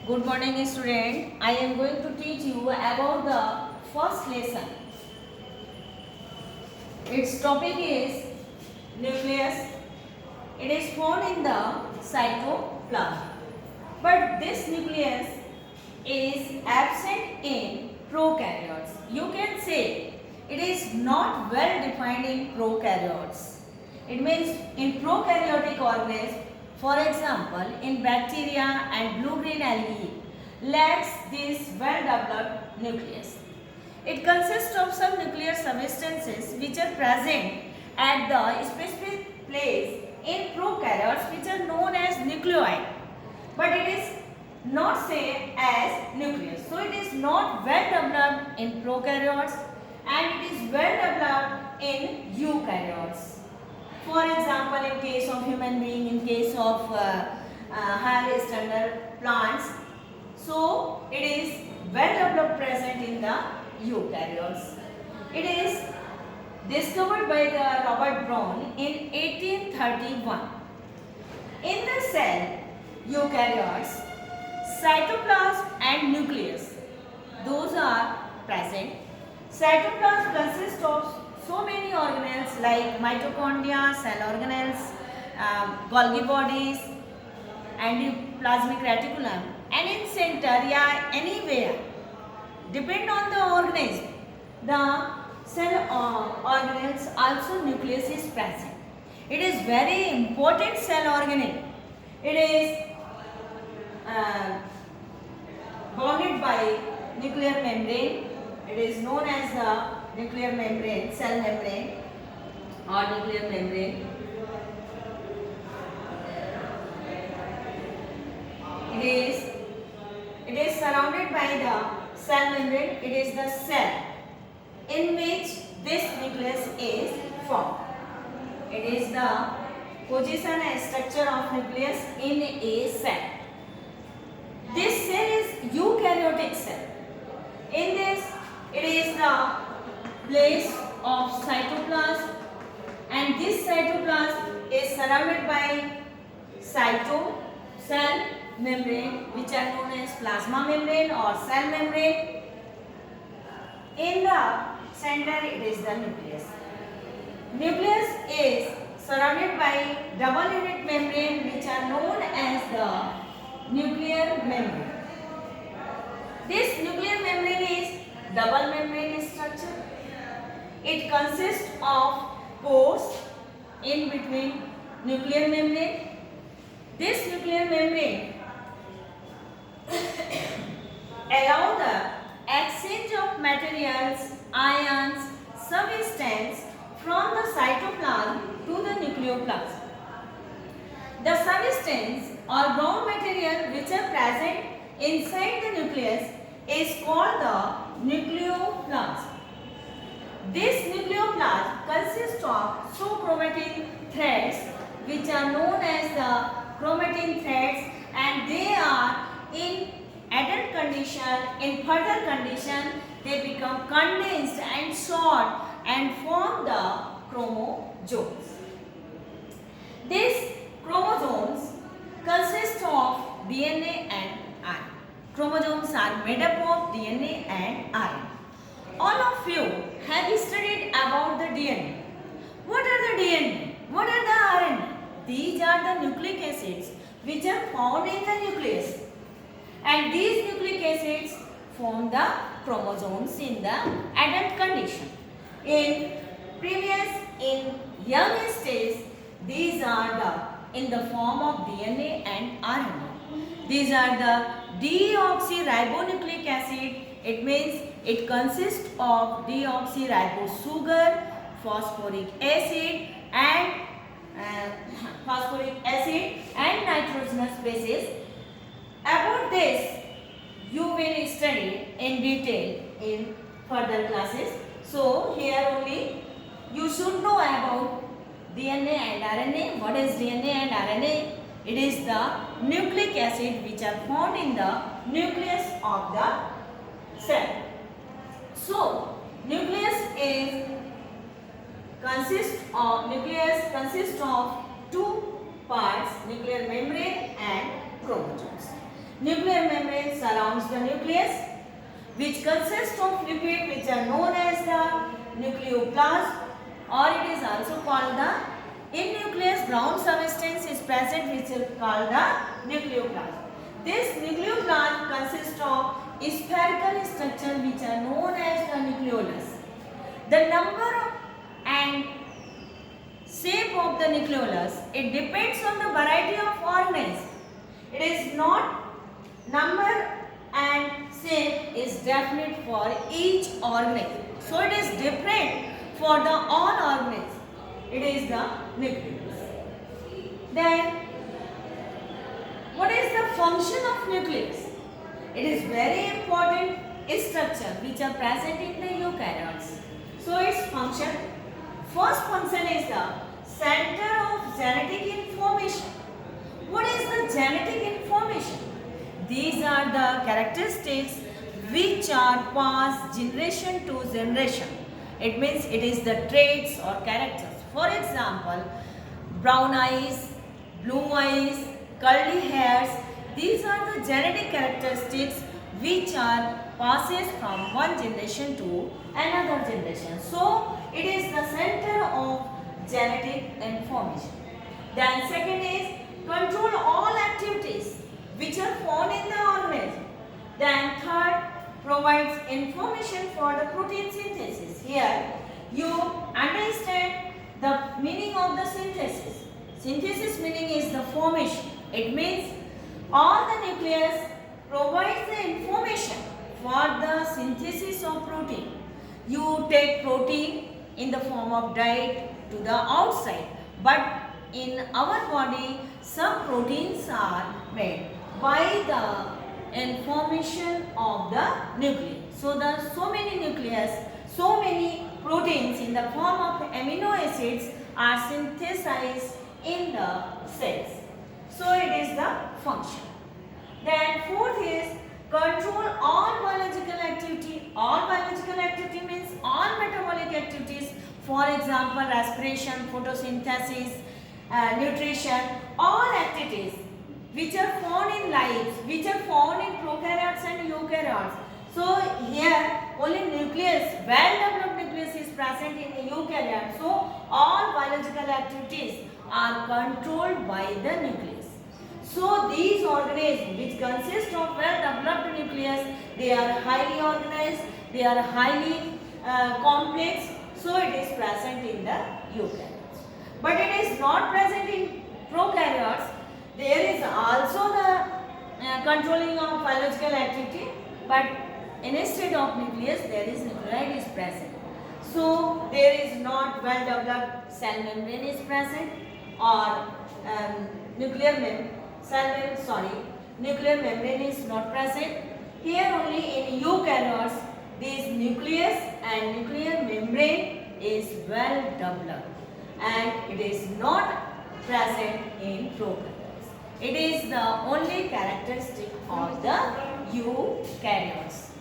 Good morning, student. I am going to teach you about the first lesson. Its topic is nucleus. It is found in the cytoplasm. But this nucleus is absent in prokaryotes. You can say it is not well defined in prokaryotes. It means in prokaryotic organisms, for example, in bacteria and blue-green algae, lacks this well-developed nucleus. It consists of some nuclear substances which are present at the specific place in prokaryotes which are known as nuclei. But it is not same as nucleus. So it is not well developed in prokaryotes and it is well developed in eukaryotes. For example, in case of human being, in case of higher standard plants, so it is well developed present in the eukaryotes. It is discovered by the Robert Brown in 1831. In the cell eukaryotes, cytoplasm and nucleus, those are present. Cytoplasm consists of so many organelles like mitochondria, cell organelles, Golgi bodies, endoplasmic reticulum, and in center, yeah, anywhere, depend on the organism, the cell organelles also nucleus is present. It is very important cell organelle. It is bounded by nuclear membrane. It is known as the nuclear membrane, cell membrane or nuclear membrane. It is surrounded by the cell membrane. It is the cell in which this nucleus is formed. It is the position and structure of nucleus in a cell. This cell is eukaryotic cell. In this, it is the place of cytoplasm, and this cytoplasm is surrounded by cell membrane, which are known as plasma membrane or cell membrane. In the center, it is the nucleus. Nucleus is surrounded by double unit membrane, which are known as the nuclear membrane. This nuclear membrane is double membrane structure. It consists of pores in between nuclear membrane. This nuclear membrane allow the exchange of materials, ions, substance from the cytoplasm to the nucleoplasm. The substance or ground material which are present inside the nucleus is called the nucleoplasm. This nucleoplasm consists of two chromatin threads which are known as the chromatin threads, and they are in adult condition, in further condition they become condensed and short and form the chromosomes. These chromosomes consist of DNA and RNA. Chromosomes are made up of DNA and RNA. All of you have studied about the DNA. What are the DNA? What are the RNA? These are the nucleic acids which are found in the nucleus. And these nucleic acids form the chromosomes in the adult condition. In young stage, these are in the form of DNA and RNA. These are the deoxyribonucleic acid. It means it consists of deoxyribose sugar, phosphoric acid and nitrogenous bases. About this, you will study in detail in further classes. So here only you should know about DNA and RNA. What is DNA and RNA? It is the nucleic acid which are found in the nucleus of the cell. So nucleus consists of two parts, nuclear membrane and chromosomes. Nuclear membrane surrounds the nucleus, which consists of lipid which are known as the nucleoplasm, or it is also called the in nucleus brown substance is present which is called the nucleoplasm. This nucleoplasm consists of spherical structure which are known as the nucleolus. The number and shape of the nucleolus, it depends on the variety of organisms. It is not number and shape is definite for each organism. So it is different for the all organisms. It is the nucleus. Then what is the function of nucleus? It is very important structure which are present in the eukaryotes. So its function, first function is the center of genetic information. What is the genetic information? These are the characteristics which are passed generation to generation. It means it is the traits or characters. For example, brown eyes, blue eyes, curly hairs. These are the genetic characteristics which are passes from one generation to another generation. So it is the center of genetic information. Then second is control all activities which are found in the organism. Then third, provides information for the protein synthesis. Here you understand the meaning of the synthesis. Synthesis meaning is the formation. It means all the nucleus provides the information for the synthesis of protein. You take protein in the form of diet to the outside, but in our body some proteins are made by the information of the nucleus. So many nucleus, so many proteins in the form of amino acids are synthesized in the cells. So it is the function. Then fourth is control all biological activity. All biological activity means all metabolic activities. For example, respiration, photosynthesis, nutrition, all activities which are found in lives, which are found in prokaryotes and eukaryotes. So here only nucleus, well-developed nucleus is present in the eukaryote. So all biological activities are controlled by the nucleus. So these organisms which consist of well-developed nucleus, they are highly organized, they are highly complex. So it is present in the eukaryotes. But it is not present in prokaryotes. There is also the controlling of biological activity, but instead of nucleus there is nucleus is present. So there is not well developed cell membrane is present, or nuclear membrane is not present. Here only in eukaryotes this nucleus and nuclear membrane is well developed, and it is not present in prokaryotes. It is the only characteristic of the eukaryotes.